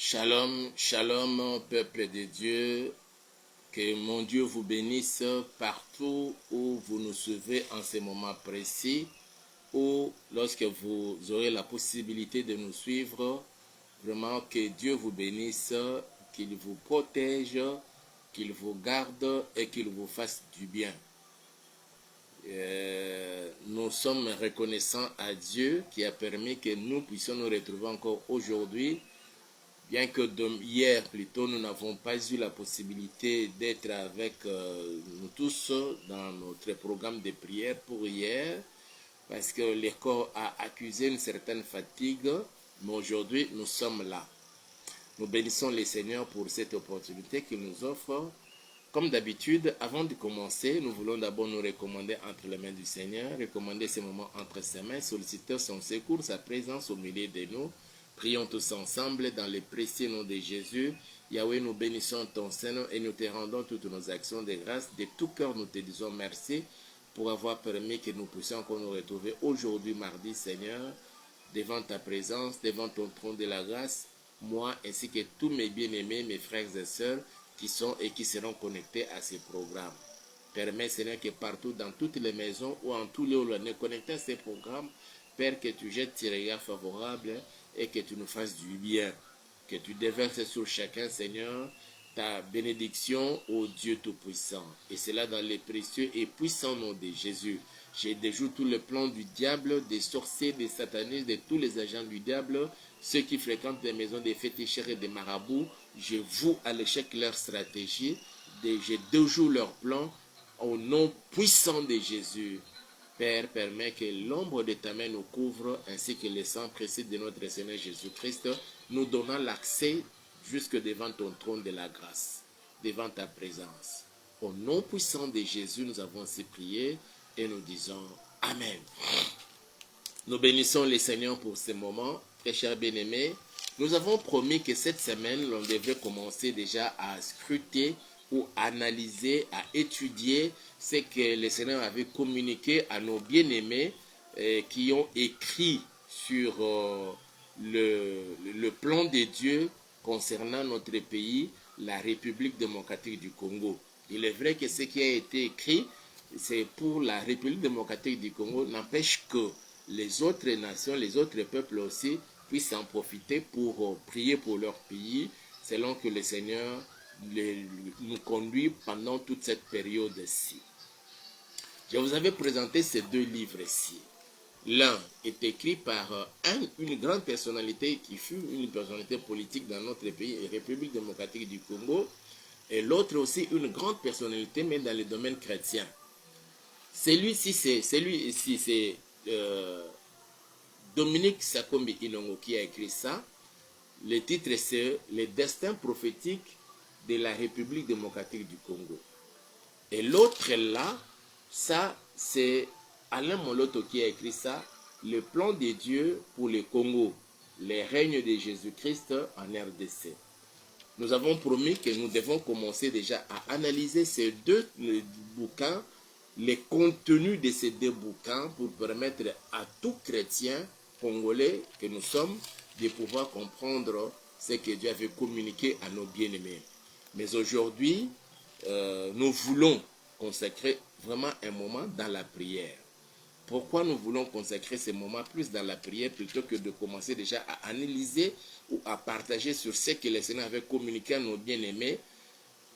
Shalom, shalom, peuple de Dieu. Que mon Dieu vous bénisse partout où vous nous suivez en ces moments précis, ou lorsque vous aurez la possibilité de nous suivre. Vraiment que Dieu vous bénisse, qu'il vous protège, qu'il vous garde et qu'il vous fasse du bien. Nous sommes reconnaissants à Dieu qui a permis que nous puissions nous retrouver encore aujourd'hui. Bien que hier plutôt nous n'avons pas eu la possibilité d'être avec nous tous dans notre programme de prière pour hier, parce que le corps a accusé une certaine fatigue, mais aujourd'hui nous sommes là. Nous bénissons le Seigneur pour cette opportunité qu'il nous offre. Comme d'habitude, avant de commencer, nous voulons d'abord nous recommander entre les mains du Seigneur, recommander ces moments entre ses mains, solliciter son secours, sa présence au milieu de nous. Prions tous ensemble dans le précieux nom de Jésus. Yahweh, nous bénissons ton Seigneur et nous te rendons toutes nos actions de grâce. De tout cœur, nous te disons merci pour avoir permis que nous puissions encore nous retrouver aujourd'hui, mardi, Seigneur, devant ta présence, devant ton trône de la grâce, moi ainsi que tous mes bien-aimés, mes frères et sœurs qui sont et qui seront connectés à ces programmes. Permets, Seigneur, que partout, dans toutes les maisons ou en tous les lieux où on est connecté à ces programmes, Père, que tu jettes tes regards favorables et que tu nous fasses du bien. Que tu déverses sur chacun, Seigneur, ta bénédiction au Dieu Tout-Puissant. Et cela dans les précieux et puissants noms de Jésus. Je déjoue tout le plan du diable, des sorciers, des satanistes, de tous les agents du diable, ceux qui fréquentent les maisons des féticheurs et des marabouts. Je voue à l'échec leur stratégie. Je déjoue leur plan au nom puissant de Jésus. Père, permets que l'ombre de ta main nous couvre, ainsi que le sang précieux de notre Seigneur Jésus-Christ, nous donnant l'accès jusque devant ton trône de la grâce, devant ta présence. Au nom puissant de Jésus, nous avons ainsi prié et nous disons Amen. Nous bénissons le Seigneur pour ce moment. Très chers bien-aimés, nous avons promis que cette semaine, l'on devrait commencer déjà à scruter ou analyser, à étudier ce que le Seigneur avait communiqué à nos bien-aimés qui ont écrit sur le plan de Dieu concernant notre pays, la République démocratique du Congo. Il est vrai que ce qui a été écrit, c'est pour la République démocratique du Congo, n'empêche que les autres nations, les autres peuples aussi puissent en profiter pour prier pour leur pays, selon que le Seigneur nous conduit pendant toute cette période-ci. Je vous avais présenté ces deux livres-ci. L'un est écrit par une grande personnalité qui fut une personnalité politique dans notre pays, la République démocratique du Congo, et l'autre aussi une grande personnalité, mais dans le domaine chrétien. Celui-ci, c'est Dominique Sakombi Ilongo qui a écrit ça. Le titre, c'est « Les destins prophétiques de la République démocratique du Congo ». Et l'autre là, ça, c'est Alain Moloto qui a écrit ça, « Le plan de Dieu pour le Congo, les règnes de Jésus-Christ en RDC ». Nous avons promis que nous devons commencer déjà à analyser ces deux bouquins, les contenus de ces deux bouquins pour permettre à tout chrétien congolais que nous sommes de pouvoir comprendre ce que Dieu avait communiqué à nos bien-aimés. Mais aujourd'hui, nous voulons consacrer vraiment un moment dans la prière. Pourquoi nous voulons consacrer ce moment plus dans la prière plutôt que de commencer déjà à analyser ou à partager sur ce que le Seigneur avait communiqué à nos bien-aimés?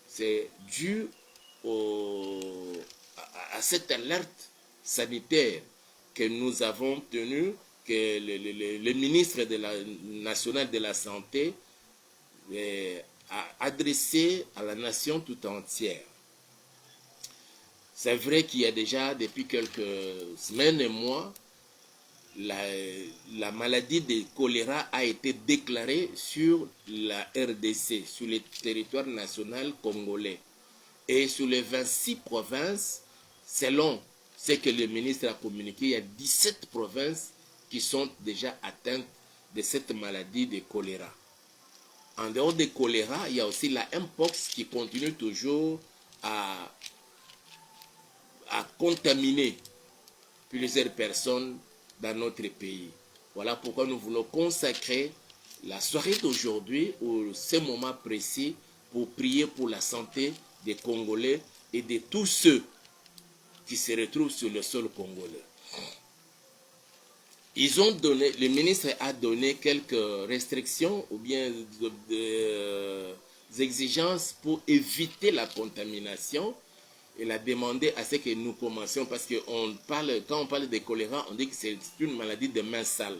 C'est dû à cette alerte sanitaire que nous avons tenue, que le ministre national de la Santé a adressé à la nation tout entière. C'est vrai qu'il y a déjà depuis quelques semaines et mois, la maladie de choléra a été déclarée sur la RDC, sur le territoire national congolais. Et sur les 26 provinces, selon ce que le ministre a communiqué, il y a 17 provinces qui sont déjà atteintes de cette maladie de choléra. En dehors de choléra, il y a aussi la mpox qui continue toujours à contaminer plusieurs personnes dans notre pays. Voilà pourquoi nous voulons consacrer la soirée d'aujourd'hui, ou ce moment précis, pour prier pour la santé des Congolais et de tous ceux qui se retrouvent sur le sol congolais. Ils ont donné, le ministre a donné quelques restrictions ou bien des exigences pour éviter la contamination. Il a demandé à ce que nous commencions, parce que quand on parle de choléra, on dit que c'est une maladie de main sale.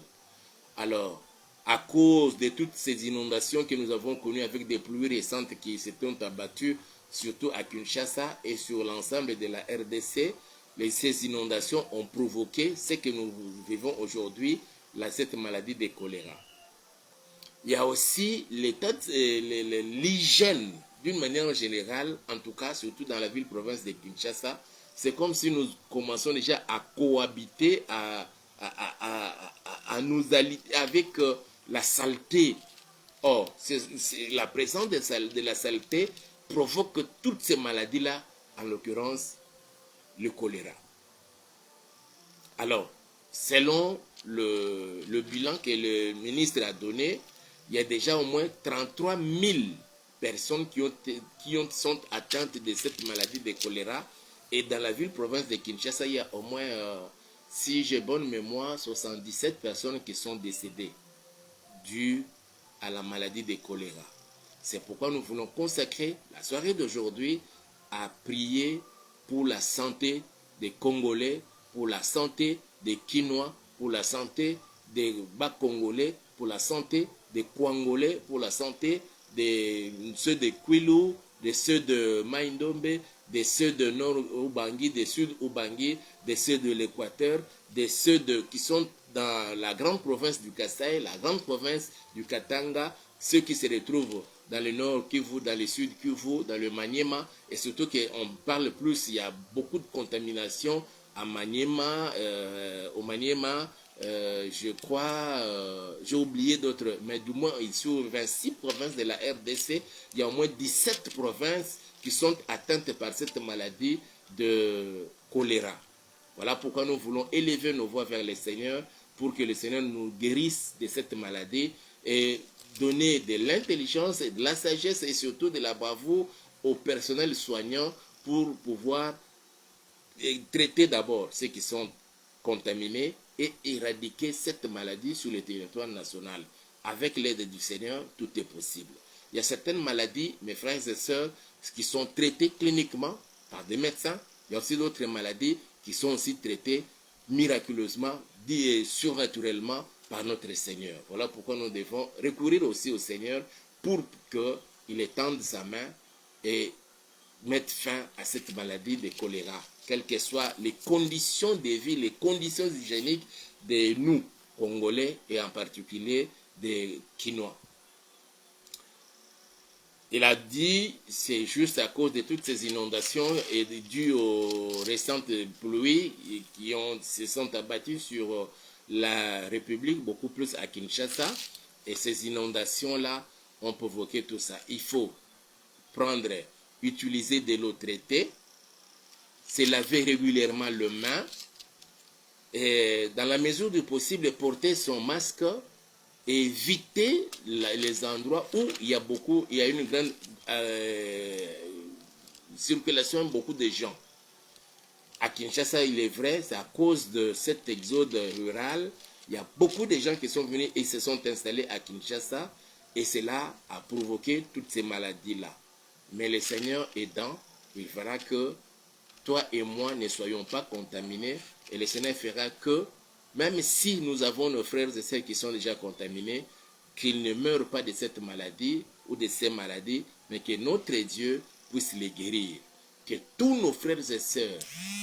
Alors, à cause de toutes ces inondations que nous avons connues avec des pluies récentes qui s'étaient abattues, surtout à Kinshasa et sur l'ensemble de la RDC, ces inondations ont provoqué ce que nous vivons aujourd'hui, cette maladie de choléra. Il y a aussi l'hygiène, d'une manière générale, en tout cas, surtout dans la ville-province de Kinshasa. C'est comme si nous commençons déjà à cohabiter, à nous allier avec la saleté. Or, la présence de la saleté provoque toutes ces maladies-là, en l'occurrence le choléra. Alors, selon le bilan que le ministre a donné, il y a déjà au moins 33 000 personnes qui sont atteintes de cette maladie de choléra. Et dans la ville-province de Kinshasa, il y a au moins, si j'ai bonne mémoire, 77 personnes qui sont décédées dues à la maladie de choléra. C'est pourquoi nous voulons consacrer la soirée d'aujourd'hui à prier pour la santé des Congolais, pour la santé des Kinois, pour la santé des Bas-Congolais, pour la santé des Kwangolais, pour la santé de ceux de Kwilu, de ceux de Maïndombe, de ceux de Nord-Ubangi, de Sud-Ubangi, de ceux de l'Équateur, de ceux qui sont dans la grande province du Kasaï, la grande province du Katanga, ceux qui se retrouvent dans le nord Kivu, dans le sud Kivu, dans le Maniema, et surtout qu'on parle plus, il y a beaucoup de contamination à Maniema, au Maniema, je crois, j'ai oublié d'autres, mais du moins sur 26 provinces de la RDC, il y a au moins 17 provinces qui sont atteintes par cette maladie de choléra. Voilà pourquoi nous voulons élever nos voix vers le Seigneur, pour que le Seigneur nous guérisse de cette maladie et donner de l'intelligence et de la sagesse et surtout de la bravoure au personnel soignant pour pouvoir traiter d'abord ceux qui sont contaminés et éradiquer cette maladie sur le territoire national. Avec l'aide du Seigneur, tout est possible. Il y a certaines maladies, mes frères et sœurs, qui sont traitées cliniquement par des médecins. Il y a aussi d'autres maladies qui sont aussi traitées miraculeusement, surnaturellement par notre Seigneur. Voilà pourquoi nous devons recourir aussi au Seigneur pour qu'il étende sa main et mette fin à cette maladie de choléra, quelles que soient les conditions de vie, les conditions hygiéniques de nous, Congolais, et en particulier des Kinois. Il a dit, c'est juste à cause de toutes ces inondations et dues aux récentes pluies qui se sont abattues sur la République, beaucoup plus à Kinshasa, et ces inondations-là ont provoqué tout ça. Il faut utiliser de l'eau traitée, se laver régulièrement les mains, et dans la mesure du possible, porter son masque, et éviter les endroits où il y a une grande circulation, beaucoup de gens. À Kinshasa, il est vrai, c'est à cause de cet exode rural, il y a beaucoup de gens qui sont venus et se sont installés à Kinshasa, et cela a provoqué toutes ces maladies-là. Mais le Seigneur aidant, il fera que toi et moi ne soyons pas contaminés, et le Seigneur fera que, même si nous avons nos frères et sœurs qui sont déjà contaminés, qu'ils ne meurent pas de cette maladie ou de ces maladies, mais que notre Dieu puisse les guérir. Que tous nos frères et sœurs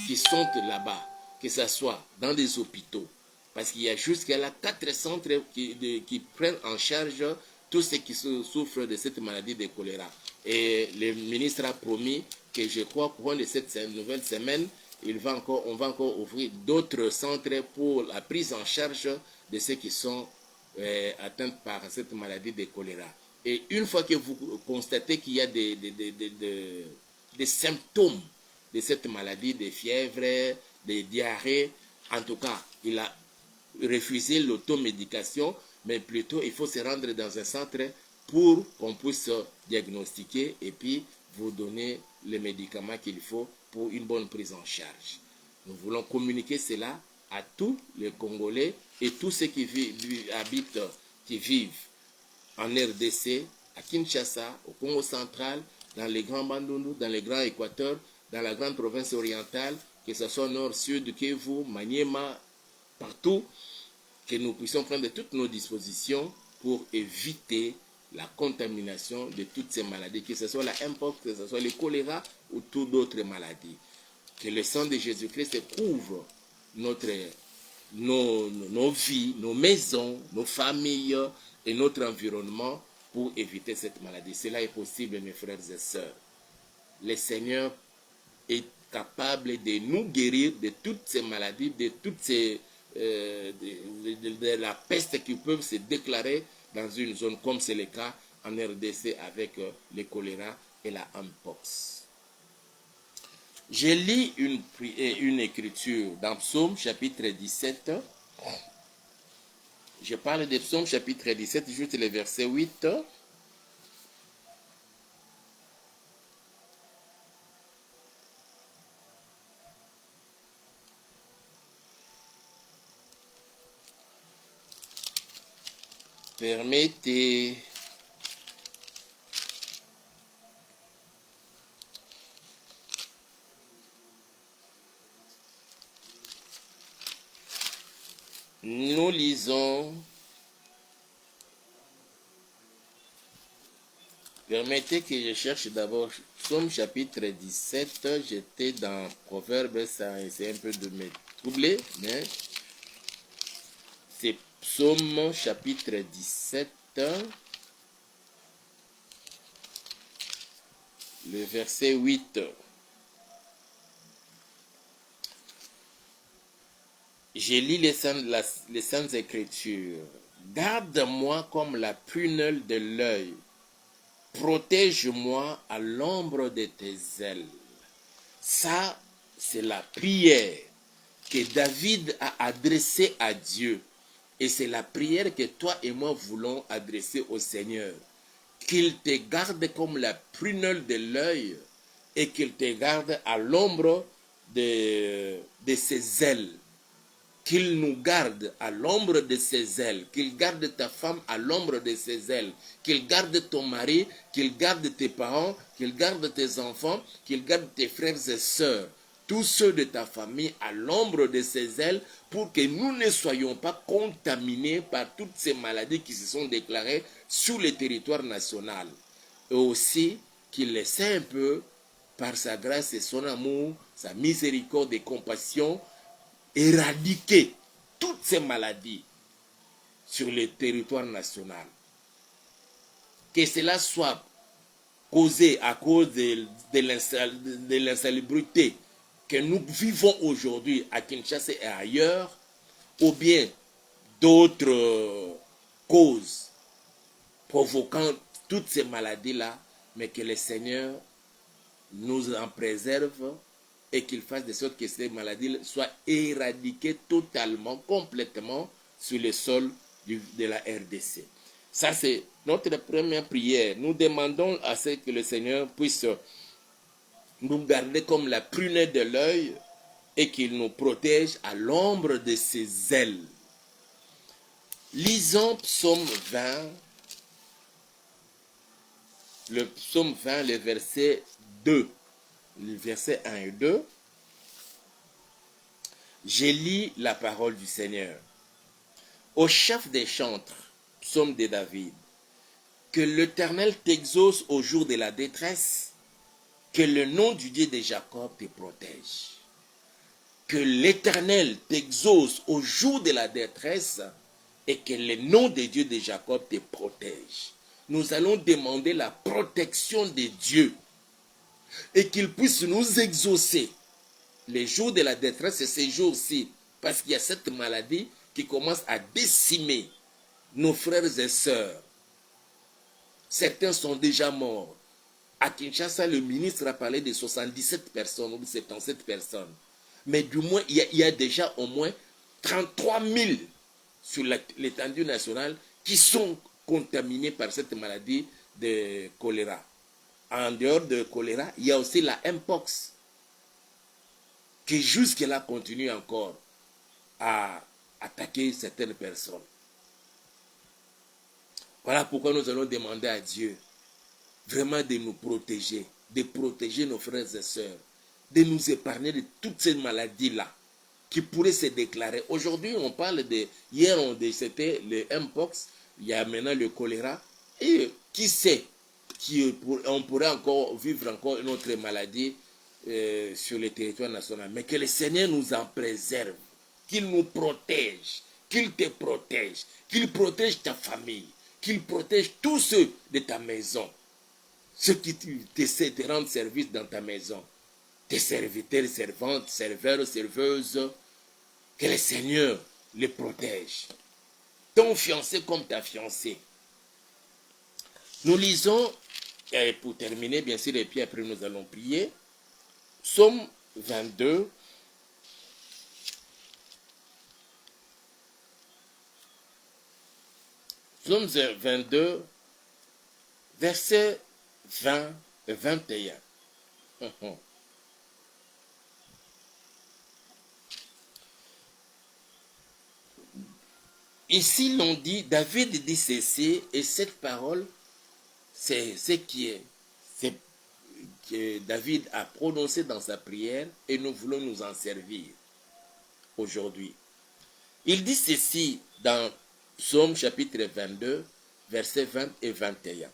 qui sont là-bas, que ce soit dans des hôpitaux, parce qu'il y a jusqu'à là 4 centres qui prennent en charge tous ceux qui souffrent de cette maladie de choléra. Et le ministre a promis que, je crois, au cours de cette nouvelle semaine, on va encore ouvrir d'autres centres pour la prise en charge de ceux qui sont atteints par cette maladie de choléra. Et une fois que vous constatez qu'il y a des symptômes de cette maladie, des fièvres, des diarrhées, en tout cas, il a refusé l'automédication, mais plutôt il faut se rendre dans un centre pour qu'on puisse diagnostiquer et puis vous donner les médicaments qu'il faut pour une bonne prise en charge. Nous voulons communiquer cela à tous les Congolais et tous ceux qui habitent, qui vivent en RDC, à Kinshasa, au Congo central, dans les grands Bandundu, dans les grands Équateurs, dans la grande province orientale, que ce soit nord, sud, Kivu, Maniema, partout, que nous puissions prendre toutes nos dispositions pour éviter la contamination de toutes ces maladies, que ce soit la mpox, que ce soit le choléra ou toutes d'autres maladies. Que le sang de Jésus-Christ couvre nos vies, nos maisons, nos familles et notre environnement pour éviter cette maladie. Cela est possible, mes frères et sœurs. Le Seigneur est capable de nous guérir de toutes ces maladies, de toutes ces de la peste qui peuvent se déclarer dans une zone comme c'est le cas en RDC avec le choléra et la mpox. Je lis une écriture dans Psaume chapitre 17. Je parle de Psaume chapitre 17, juste le verset 8. Permettez. Nous lisons. Permettez que je cherche d'abord Psaume chapitre 17. J'étais dans Proverbe, ça essaie un peu de me troubler, mais c'est Psaume chapitre 17, le verset 8. Je lis les saintes écritures. Garde-moi comme la prunelle de l'œil. Protège-moi à l'ombre de tes ailes. Ça, c'est la prière que David a adressée à Dieu. Et c'est la prière que toi et moi voulons adresser au Seigneur. Qu'il te garde comme la prunelle de l'œil et qu'il te garde à l'ombre de ses ailes. Qu'il nous garde à l'ombre de ses ailes, qu'il garde ta femme à l'ombre de ses ailes, qu'il garde ton mari, qu'il garde tes parents, qu'il garde tes enfants, qu'il garde tes frères et sœurs, tous ceux de ta famille à l'ombre de ses ailes, pour que nous ne soyons pas contaminés par toutes ces maladies qui se sont déclarées sur le territoire national. Et aussi qu'il laisse un peu, par sa grâce et son amour, sa miséricorde et compassion, éradiquer toutes ces maladies sur le territoire national. Que cela soit causé à cause de l'insalubrité que nous vivons aujourd'hui à Kinshasa et ailleurs, ou bien d'autres causes provoquant toutes ces maladies-là, mais que le Seigneur nous en préserve et qu'il fasse de sorte que ces maladies soient éradiquées totalement, complètement sur le sol de la RDC. Ça, c'est notre première prière. Nous demandons à ce que le Seigneur puisse nous garder comme la prunelle de l'œil et qu'il nous protège à l'ombre de ses ailes. Lisons Psaume 20, le Psaume 20, le verset 2. Le verset 1 et 2, je lis la parole du Seigneur. Au chef des chantres, psaume de David, que l'Éternel t'exauce au jour de la détresse, que le nom du Dieu de Jacob te protège. Que l'Éternel t'exauce au jour de la détresse et que le nom de Dieu de Jacob te protège. Nous allons demander la protection de Dieu et qu'il puisse nous exaucer les jours de la détresse et ces jours-ci, parce qu'il y a cette maladie qui commence à décimer nos frères et sœurs. Certains sont déjà morts. À Kinshasa, le ministre a parlé de 77 personnes ou de 77 personnes. Mais du moins, il y a déjà au moins 33 000 sur l'étendue nationale qui sont contaminés par cette maladie de choléra. En dehors de choléra, il y a aussi la Mpox, qui jusque-là continue encore à attaquer certaines personnes. Voilà pourquoi nous allons demander à Dieu vraiment de nous protéger, de protéger nos frères et sœurs, de nous épargner de toutes ces maladies-là qui pourraient se déclarer. Aujourd'hui, on parle de... Hier, c'était le Mpox, il y a maintenant le choléra. Et qui sait, on pourrait encore vivre encore une autre maladie sur le territoire national. Mais que le Seigneur nous en préserve, qu'il nous protège, qu'il te protège, qu'il protège ta famille, qu'il protège tous ceux de ta maison, ceux qui te rendent service dans ta maison, tes serviteurs, servantes, serveurs, serveuses, que le Seigneur les protège. Ton fiancé comme ta fiancée. Nous lisons, et pour terminer, bien sûr, et puis après nous allons prier, Psaume 22, Psaume 22, versets 20 et 21. Ici, l'on dit, David dit ceci, et cette parole, c'est ce que David a prononcé dans sa prière, et nous voulons nous en servir aujourd'hui. Il dit ceci dans Psaume chapitre 22, versets 20 et 21.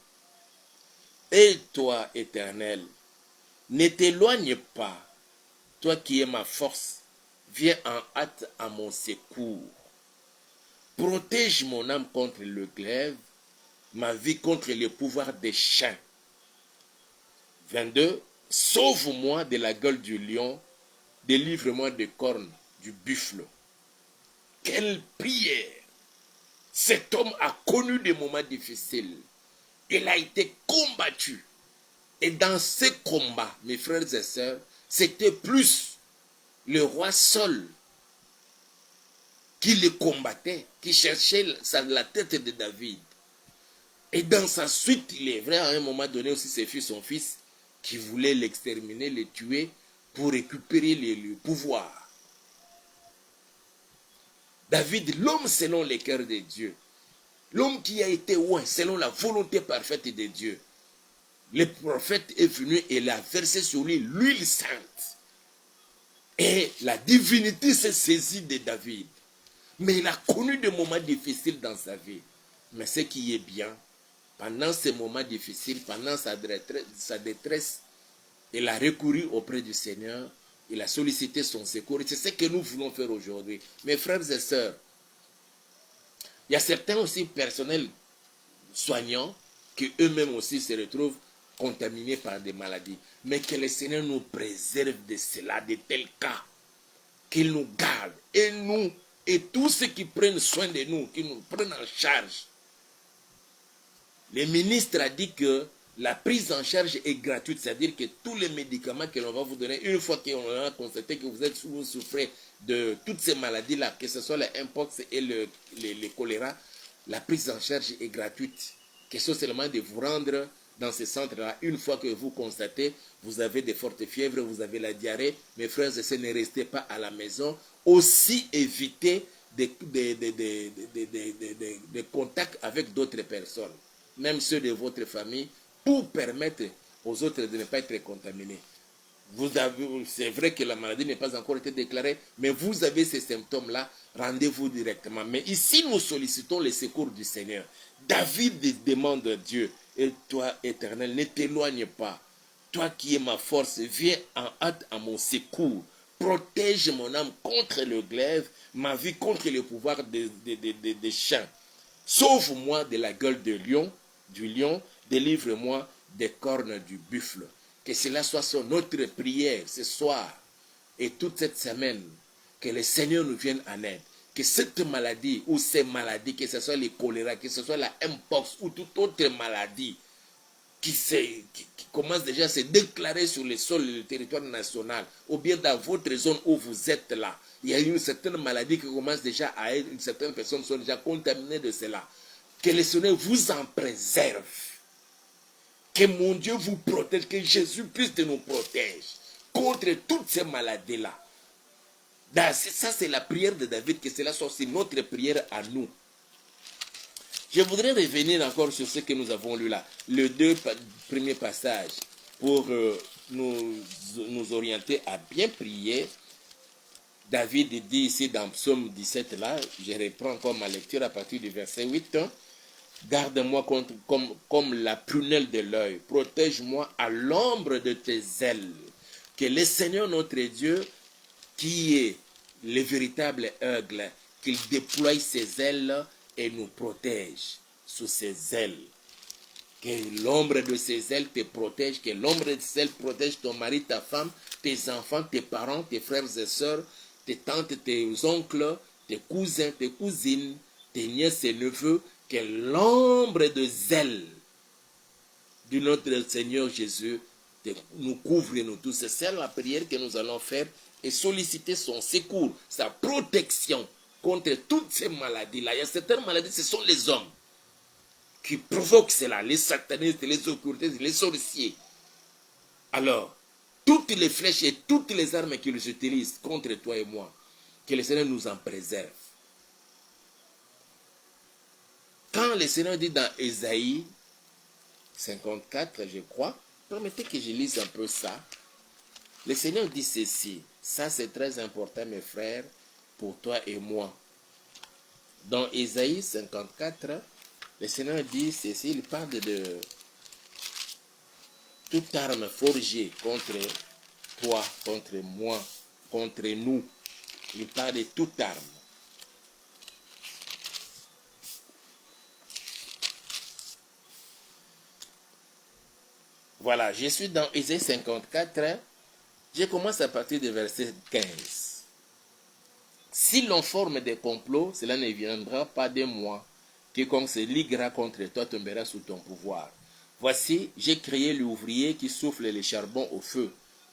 Et toi, Éternel, ne t'éloigne pas, toi qui es ma force, viens en hâte à mon secours. Protège mon âme contre le glaive, ma vie contre le pouvoir des chiens. 22. Sauve-moi de la gueule du lion, délivre-moi des cornes du buffle. Quelle prière! Cet homme a connu des moments difficiles. Il a été combattu. Et dans ces combats, mes frères et sœurs, c'était plus le roi Saul qui le combattait, qui cherchait la tête de David. Et dans sa suite, il est vrai, à un moment donné aussi, c'est son fils qui voulait l'exterminer, le tuer, pour récupérer le pouvoir. David, l'homme selon le cœur de Dieu, l'homme qui a été oint selon la volonté parfaite de Dieu, le prophète est venu et il a versé sur lui l'huile sainte. Et la divinité s'est saisie de David. Mais il a connu des moments difficiles dans sa vie. Mais ce qui est bien, pendant ces moments difficiles, pendant sa détresse, il a recouru auprès du Seigneur, il a sollicité son secours. Et c'est ce que nous voulons faire aujourd'hui. Mes frères et sœurs, il y a certains aussi personnels soignants qui eux-mêmes aussi se retrouvent contaminés par des maladies. Mais que le Seigneur nous préserve de cela, de tels cas. Qu'il nous garde. Et nous, et tous ceux qui prennent soin de nous, qui nous prennent en charge. Le ministre a dit que la prise en charge est gratuite, c'est-à-dire que tous les médicaments que l'on va vous donner, une fois qu'on a constaté que vous souffrez de toutes ces maladies-là, que ce soit le Mpox et le choléra, la prise en charge est gratuite. Question seulement de vous rendre dans ce centre-là. Une fois que vous constatez, vous avez des fortes fièvres, vous avez la diarrhée, mes frères et sœurs, ne restez pas à la maison. Aussi évitez des contacts avec d'autres personnes, même ceux de votre famille, pour permettre aux autres de ne pas être contaminés. C'est vrai que la maladie n'est pas encore été déclarée, mais vous avez ces symptômes-là, rendez-vous directement. Mais ici, nous sollicitons le secours du Seigneur. David demande à Dieu, et toi, Éternel, ne t'éloigne pas. Toi qui es ma force, viens en hâte à mon secours. Protège mon âme contre le glaive, ma vie contre le pouvoir des chiens. Sauve-moi de la gueule du lion, délivre-moi des cornes du buffle. Que cela soit notre prière ce soir et toute cette semaine, que le Seigneur nous vienne en aide. Que cette maladie ou ces maladies, que ce soit le choléra, que ce soit la Mpox ou toute autre maladie qui commence déjà à se déclarer sur le sol du territoire national, ou bien dans votre zone où vous êtes là, il y a une certaine maladie qui commence déjà à être, certaines personnes sont déjà contaminées de cela. Que le Seigneur vous en préserve. Que mon Dieu vous protège, que Jésus puisse nous protéger contre toutes ces maladies-là. Ça, c'est la prière de David, que cela soit aussi notre prière à nous. Je voudrais revenir encore sur ce que nous avons lu là, les deux premiers passages, pour nous orienter à bien prier. David dit ici dans Psaume 17, là, je reprends encore ma lecture à partir du verset 8, garde-moi comme la prunelle de l'œil, protège-moi à l'ombre de tes ailes, que le Seigneur notre Dieu, qui est le véritable aigle, qu'il déploie ses ailes et nous protège sous ses ailes. Que l'ombre de ses ailes te protège, que l'ombre de ses ailes protège ton mari, ta femme, tes enfants, tes parents, tes frères et sœurs, tes tantes, tes oncles, tes cousins, tes cousines, tes nièces et neveux, que l'ombre de zèle de notre Seigneur Jésus nous couvre nous tous. C'est ça la prière que nous allons faire et solliciter son secours, sa protection contre toutes ces maladies-là. Il y a certaines maladies, ce sont les hommes qui provoquent cela, les satanistes, les occultistes, les sorciers. Alors, toutes les flèches et toutes les armes qu'ils utilisent contre toi et moi, que le Seigneur nous en préserve. Quand le Seigneur dit dans Ésaïe 54, je crois, permettez que je lise un peu ça. Le Seigneur dit ceci, ça c'est très important mes frères, pour toi et moi. Dans Ésaïe 54, le Seigneur dit ceci, il parle de toute arme forgée contre toi, contre moi, contre nous. Il parle de toute arme. Voilà, je suis dans Ésaïe 54, je commence à partir du verset 15. Si l'on forme des complots, cela ne viendra pas de moi. Quiconque se liguera contre toi tombera sous ton pouvoir. Voici, j'ai créé l'ouvrier qui souffle les charbons au feu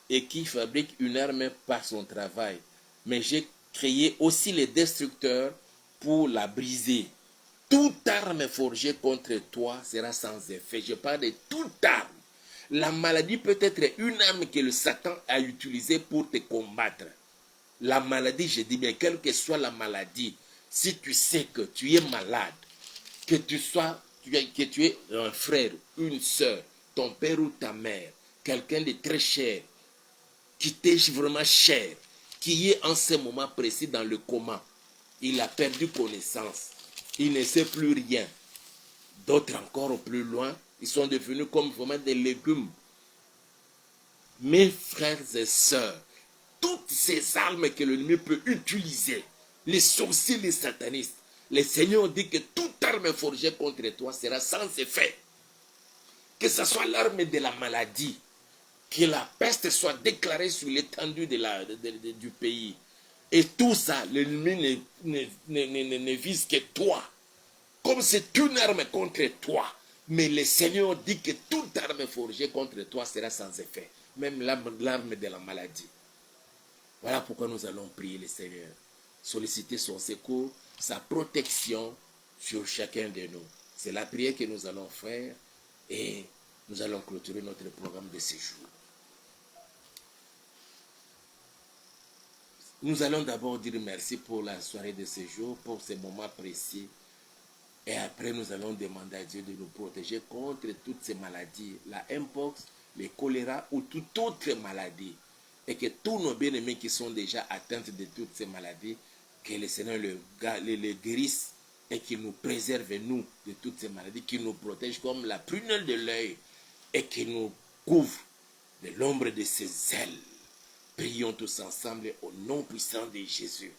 et qui fabrique une arme par son travail. Mais j'ai créé aussi les destructeurs pour la briser. Toute arme forgée contre toi sera sans effet. Je parle de toute arme. La maladie peut être une arme que le Satan a utilisée pour te combattre. La maladie, je dis bien, quelle que soit la maladie, si tu sais que tu es malade, que tu es un frère, une soeur, ton père ou ta mère, quelqu'un de très cher, qui t'est vraiment cher, qui est en ce moment précis dans le coma, il a perdu connaissance, il ne sait plus rien. D'autres encore plus loin, ils sont devenus comme vraiment des légumes. Mes frères et sœurs, toutes ces armes que l'ennemi peut utiliser, les sorciers, les satanistes, le Seigneur dit que toute arme forgée contre toi sera sans effet. Que ce soit l'arme de la maladie, que la peste soit déclarée sur l'étendue du pays. Et tout ça, l'ennemi ne vise que toi. Comme c'est une arme contre toi. Mais le Seigneur dit que toute arme forgée contre toi sera sans effet. Même l'arme de la maladie. Voilà pourquoi nous allons prier le Seigneur. Solliciter son secours, sa protection sur chacun de nous. C'est la prière que nous allons faire et nous allons clôturer notre programme de ce jour. Nous allons d'abord dire merci pour la soirée de ce jour, pour ces moments précis. Et après, nous allons demander à Dieu de nous protéger contre toutes ces maladies, la mpox, le choléra ou toute autre maladie. Et que tous nos bien-aimés qui sont déjà atteints de toutes ces maladies, que le Seigneur les guérisse et qu'il nous préserve, nous, de toutes ces maladies, qu'il nous protège comme la prunelle de l'œil et qu'il nous couvre de l'ombre de ses ailes. Prions tous ensemble au nom puissant de Jésus.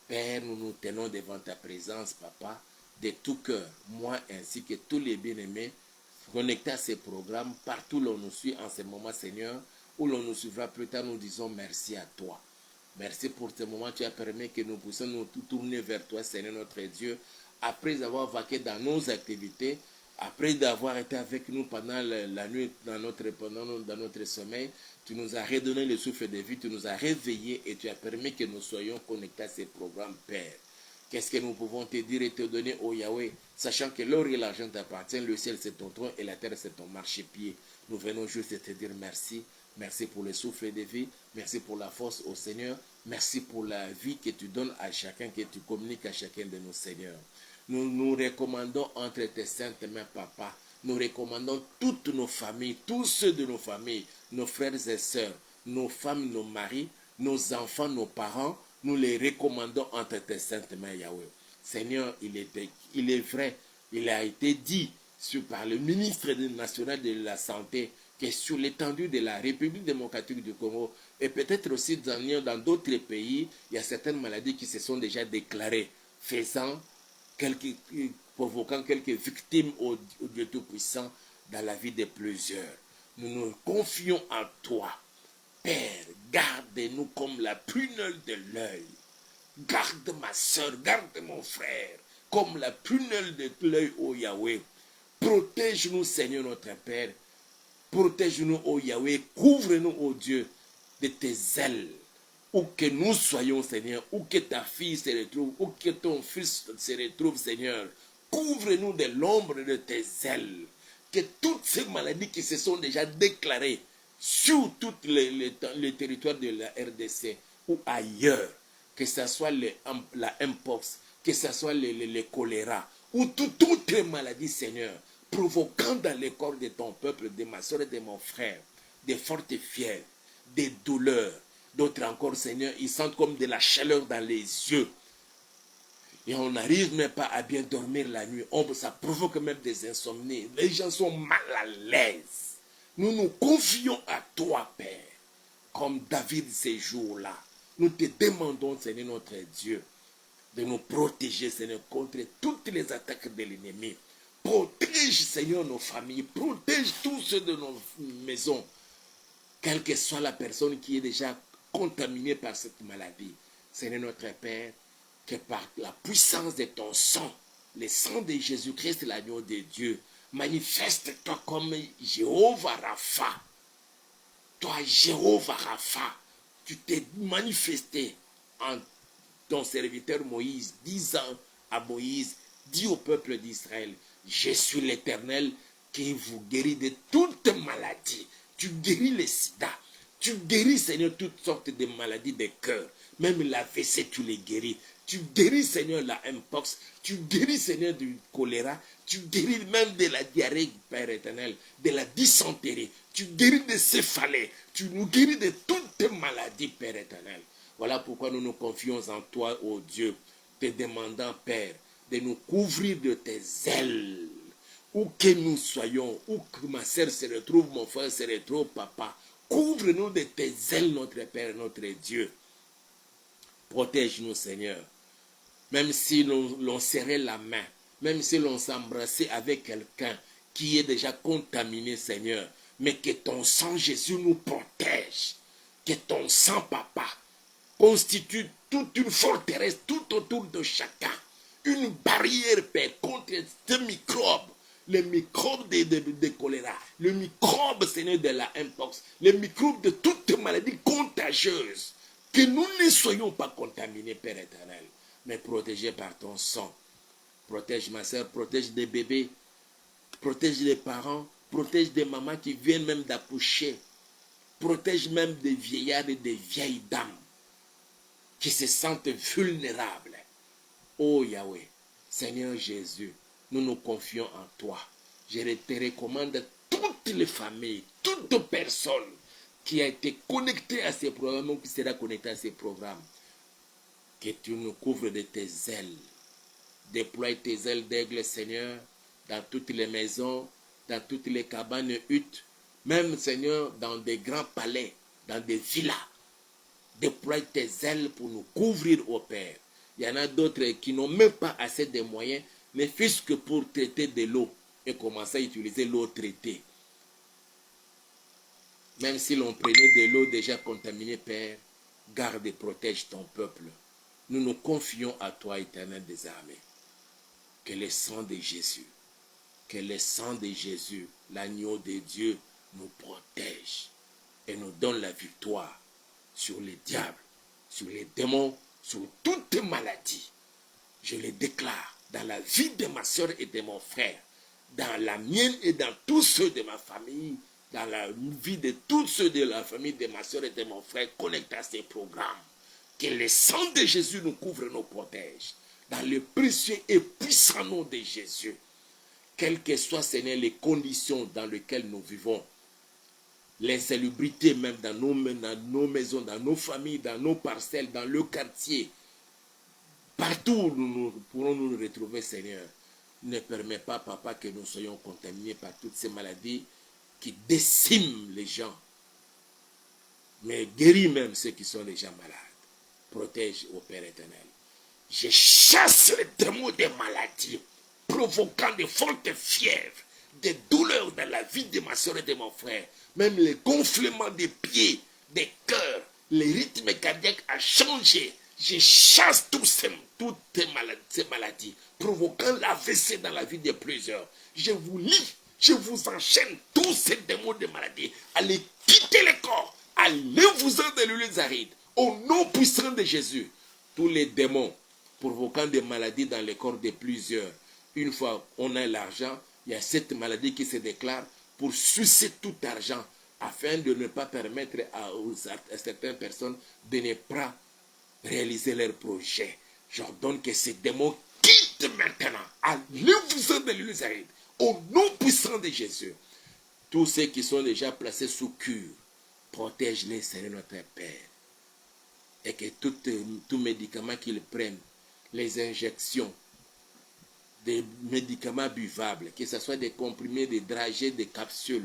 Père, nous nous tenons devant ta présence, Papa, de tout cœur, moi ainsi que tous les bien-aimés connectés à ces programmes, partout où l'on nous suit en ce moment, Seigneur, où l'on nous suivra plus tard, nous disons merci à toi. Merci pour ce moment, tu as permis que nous puissions nous tourner vers toi, Seigneur notre Dieu, après avoir vaqué dans nos activités, après avoir été avec nous pendant la nuit, dans notre sommeil. Tu nous as redonné le souffle de vie, tu nous as réveillés et tu as permis que nous soyons connectés à ces programmes, Père. Qu'est-ce que nous pouvons te dire et te donner, ô Yahweh, sachant que l'or et l'argent t'appartiennent, le ciel c'est ton trône et la terre c'est ton marchepied. Nous venons juste te dire merci. Merci pour le souffle de vie. Merci pour la force au Seigneur. Merci pour la vie que tu donnes à chacun, que tu communiques à chacun de nos seigneurs. Nous nous recommandons entre tes saintes mains, Papa. Nous recommandons toutes nos familles, tous ceux de nos familles, nos frères et sœurs, nos femmes, nos maris, nos enfants, nos parents. Nous les recommandons entre tes saintes mains, Yahweh. Seigneur, il est vrai, il a été dit par le ministre national de la Santé que sur l'étendue de la République démocratique du Congo et peut-être aussi dans d'autres pays, il y a certaines maladies qui se sont déjà déclarées, provoquant quelques victimes au Dieu Tout-Puissant dans la vie de plusieurs. Nous nous confions en toi. Père, garde-nous comme la prunelle de l'œil. Garde ma soeur, garde mon frère, comme la prunelle de l'œil, ô Yahweh. Protège-nous, Seigneur notre Père. Protège-nous, ô Yahweh. Couvre-nous, ô Dieu, de tes ailes. Où que nous soyons, Seigneur, où que ta fille se retrouve, où que ton fils se retrouve, Seigneur. Couvre-nous de l'ombre de tes ailes. Que toutes ces maladies qui se sont déjà déclarées sur tout le territoire de la RDC ou ailleurs, que ce soit la mpox, que ce soit le choléra, ou toute autre maladie, Seigneur, provoquant dans le corps de ton peuple, de ma soeur et de mon frère, des fortes fièvres, des douleurs. D'autres encore, Seigneur, ils sentent comme de la chaleur dans les yeux. Et on n'arrive même pas à bien dormir la nuit. Ça provoque même des insomnies. Les gens sont mal à l'aise. Nous nous confions à toi, Père, comme David ces jours-là. Nous te demandons, Seigneur notre Dieu, de nous protéger, Seigneur, contre toutes les attaques de l'ennemi. Protège, Seigneur, nos familles. Protège tous ceux de nos maisons. Quelle que soit la personne qui est déjà contaminée par cette maladie. Seigneur notre Père, que par la puissance de ton sang, le sang de Jésus-Christ, l'agneau de Dieu, manifeste-toi comme Jéhovah Rapha. Toi, Jéhovah Rapha, tu t'es manifesté en ton serviteur Moïse, disant à Moïse, dis au peuple d'Israël, je suis l'Éternel qui vous guérit de toute maladie. Tu guéris le sida, tu guéris, Seigneur, toutes sortes de maladies de cœur, même la l'AVC, tu les guéris. Tu guéris, Seigneur, la mpox, tu guéris, Seigneur, du choléra, tu guéris même de la diarrhée, Père éternel, de la dysenterie, tu guéris de céphalée, tu nous guéris de toutes maladies, Père éternel. Voilà pourquoi nous nous confions en toi, ô Dieu, te demandant, Père, de nous couvrir de tes ailes. Où que nous soyons, où que ma soeur se retrouve, mon frère se retrouve, Papa, couvre-nous de tes ailes, notre Père, notre Dieu. Protège-nous, Seigneur. Même si l'on serrait la main, même si l'on s'embrassait avec quelqu'un qui est déjà contaminé, Seigneur, mais que ton sang, Jésus, nous protège. Que ton sang, Papa, constitue toute une forteresse tout autour de chacun. Une barrière, Père, contre ce microbe. Les microbes de choléra, le microbe, Seigneur, de la mpox, les microbes de toutes maladies contagieuses. Que nous ne soyons pas contaminés, Père éternel, mais protégés par ton sang. Protège ma soeur, protège des bébés, protège les parents, protège des mamans qui viennent même d'accoucher, protège même des vieillards et des vieilles dames qui se sentent vulnérables. Oh Yahweh, Seigneur Jésus, nous nous confions en toi. Je te recommande toutes les familles, toute personne qui a été connectée à ces programmes ou qui sera connectée à ces programmes. Que tu nous couvres de tes ailes. Déploie tes ailes d'aigle, Seigneur, dans toutes les maisons, dans toutes les cabanes, huttes, même, Seigneur, dans des grands palais, dans des villas. Déploie tes ailes pour nous couvrir, ô Père. Il y en a d'autres qui n'ont même pas assez de moyens, ne fût-ce que pour traiter de l'eau et commencer à utiliser l'eau traitée. Même si l'on prenait de l'eau déjà contaminée, Père, garde et protège ton peuple. Nous nous confions à toi, éternel des armées. Que le sang de Jésus, que le sang de Jésus, l'agneau de Dieu, nous protège et nous donne la victoire sur les diables, sur les démons, sur toutes maladies. Je le déclare dans la vie de ma soeur et de mon frère, dans la mienne et dans tous ceux de ma famille, dans la vie de tous ceux de la famille de ma soeur et de mon frère connectés à ces programmes. Que le sang de Jésus nous couvre et nous protège. Dans le précieux et puissant nom de Jésus. Quelles que soient, Seigneur, les conditions dans lesquelles nous vivons, l'insalubrité même dans nos maisons, dans nos familles, dans nos parcelles, dans le quartier, partout où nous pourrons nous retrouver, Seigneur, ne permets pas, Papa, que nous soyons contaminés par toutes ces maladies qui déciment les gens, mais guéris même ceux qui sont déjà malades. Protège au Père éternel. Je chasse les démons des maladies, provoquant de fortes fièvres, des douleurs dans la vie de ma soeur et de mon frère, même les gonflements des pieds, des cœurs, les rythmes cardiaques a changé. Je chasse toutes ces maladies, provoquant l'AVC dans la vie de plusieurs. Je vous lis, je vous enchaîne tous ces démons de maladie. Allez quitter le corps, allez-vous-en de l'huile aride. Au nom puissant de Jésus, tous les démons provoquant des maladies dans le corps de plusieurs. Une fois on a l'argent, il y a cette maladie qui se déclare pour sucer tout argent afin de ne pas permettre à certaines personnes de ne pas réaliser leurs projets. J'ordonne que ces démons quittent maintenant. Allez-vous-en de l'huile aride. Au nom puissant de Jésus, tous ceux qui sont déjà placés sous cure, protège-les, Seigneur notre Père. Et que tout médicament qu'ils prennent, les injections, des médicaments buvables, que ce soit des comprimés, des dragées, des capsules,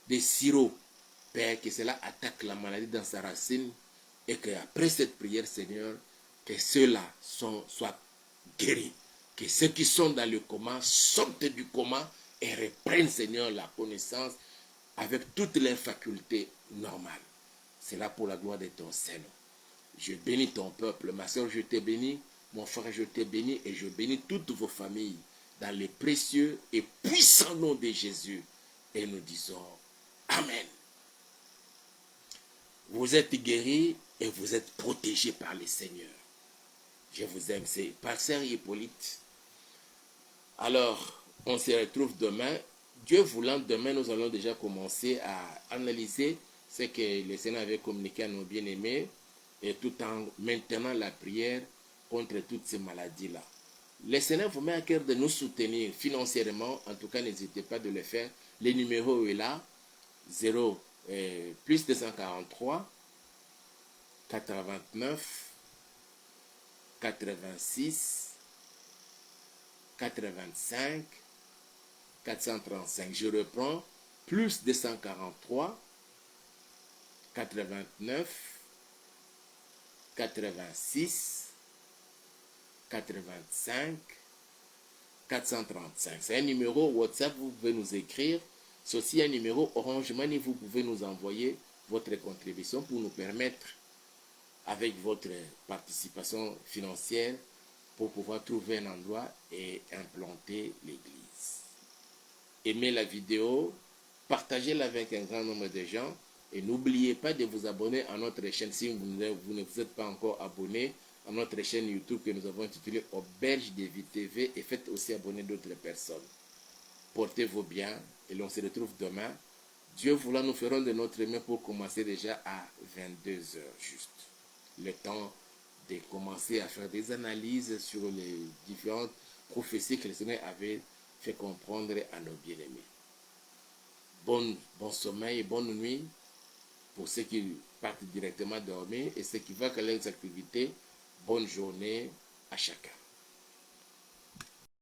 des sirops, Père, que cela attaque la maladie dans sa racine et qu'après cette prière, Seigneur, que ceux-là soient guéris. Que ceux qui sont dans le coma sortent du coma et reprennent, Seigneur, la connaissance avec toutes leurs facultés normales. C'est là pour la gloire de ton Seigneur. Je bénis ton peuple. Ma soeur, je te bénis. Mon frère, je te bénis. Et je bénis toutes vos familles dans les précieux et puissants noms de Jésus. Et nous disons Amen. Vous êtes guéris et vous êtes protégés par le Seigneur. Je vous aime. C'est Pasteur Hippolyte. Alors, on se retrouve demain. Dieu voulant, demain, nous allons déjà commencer à analyser ce que le Seigneur avait communiqué à nos bien-aimés et tout en maintenant la prière contre toutes ces maladies-là. Le Seigneur vous met à cœur de nous soutenir financièrement. En tout cas, n'hésitez pas de le faire. Le numéro est là. Plus 243 89 86 85 435. Je reprends. Plus 243 89 86 85 435. C'est un numéro WhatsApp, vous pouvez nous écrire. C'est aussi un numéro Orange Money, vous pouvez nous envoyer votre contribution pour nous permettre, avec votre participation financière, pour pouvoir trouver un endroit et implanter l'église. Aimez la vidéo, partagez-la avec un grand nombre de gens et n'oubliez pas de vous abonner à notre chaîne si vous ne vous êtes pas encore abonné à notre chaîne YouTube que nous avons intitulée Auberge de Vie TV et faites aussi abonner d'autres personnes. Portez-vous bien et l'on se retrouve demain. Dieu voulant, nous ferons de notre main pour commencer déjà à 22 h juste. Le temps de commencer à faire des analyses sur les différentes prophéties que le Seigneur avait fait comprendre à nos bien-aimés. Bon sommeil et bonne nuit pour ceux qui partent directement dormir et ceux qui vont à leurs activités. Bonne journée à chacun.